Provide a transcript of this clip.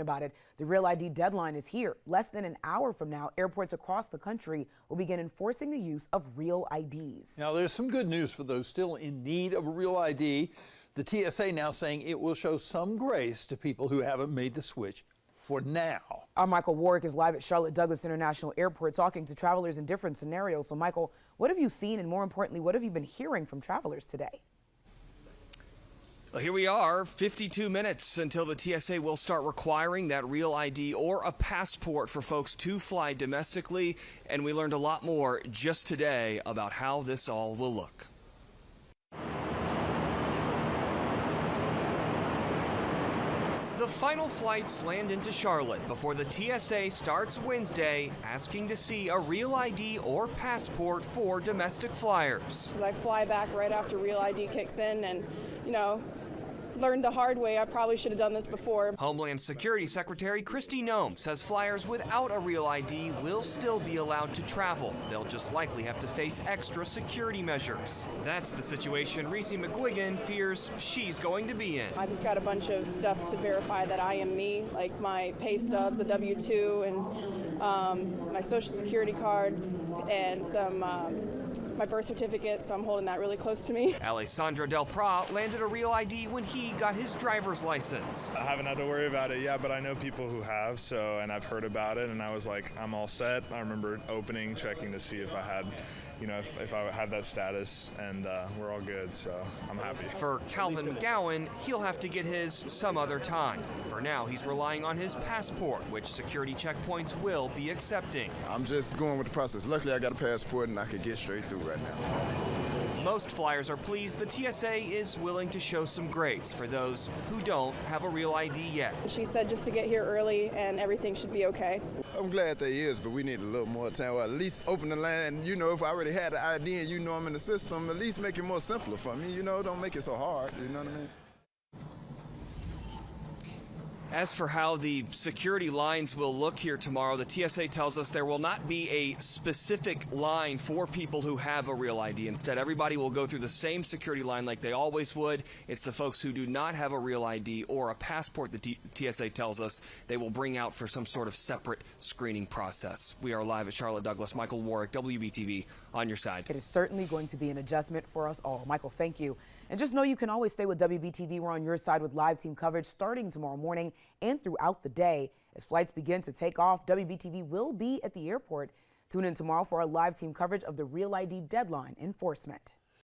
about it. The Real ID deadline is here. Less than an hour from now, airports across the country will begin enforcing the use of Real IDs. Now, there's some good news for those still in need of a Real ID. The TSA now saying it will show some grace to people who haven't made the switch for now. Our Michael Warwick is live at Charlotte Douglas International Airport talking to travelers in different scenarios. So, Michael, what have you seen, and more importantly, what have you been hearing from travelers today? Well, here we are, 52 minutes until the TSA will start requiring that Real ID or a passport for folks to fly domestically. And we learned a lot more just today about how this all will look. The final flights land into Charlotte before the TSA starts Wednesday, asking to see a Real ID or passport for domestic flyers. I fly back right after Real ID kicks in, and, learned the hard way. I probably should have done this before. Homeland Security Secretary Kristi Noem says flyers without a Real ID will still be allowed to travel. They'll just likely have to face extra security measures. That's the situation Reese McGuigan fears she's going to be in. I just got a bunch of stuff to verify that I am me, like my pay stubs, a W-2, and my social security card, and some my birth certificate, so I'm holding that really close to me. Alessandro Del Pra landed a Real ID when he got his driver's license. I haven't had to worry about it yet, but I know people who have, and I've heard about it, and I was like, I'm all set. I remember opening, checking to see if I had, if I had that status, and we're all good, so I'm happy. For Calvin McGowan, he'll have to get his some other time. For now, he's relying on his passport, which security checkpoints will be accepting. I'm just going with the process. Luckily, I got a passport, and I could get straight through right now. Most flyers are pleased the TSA is willing to show some grace for those who don't have a Real ID yet. She said just to get here early and everything should be okay. I'm glad there is, but we need a little more time, or at least open the line. If I already had the ID and I'm in the system, at least make it more simpler for me. Don't make it so hard, you know what I mean? As for how the security lines will look here tomorrow, the TSA tells us there will not be a specific line for people who have a Real ID. Instead, everybody will go through the same security line like they always would. It's the folks who do not have a Real ID or a passport, the TSA tells us, they will bring out for some sort of separate screening process. We are live at Charlotte Douglas. Michael Warwick, WBTV, on your side. It is certainly going to be an adjustment for us all. Michael, thank you. And just know you can always stay with WBTV. We're on your side with live team coverage starting tomorrow morning and throughout the day. As flights begin to take off, WBTV will be at the airport. Tune in tomorrow for our live team coverage of the Real ID deadline enforcement.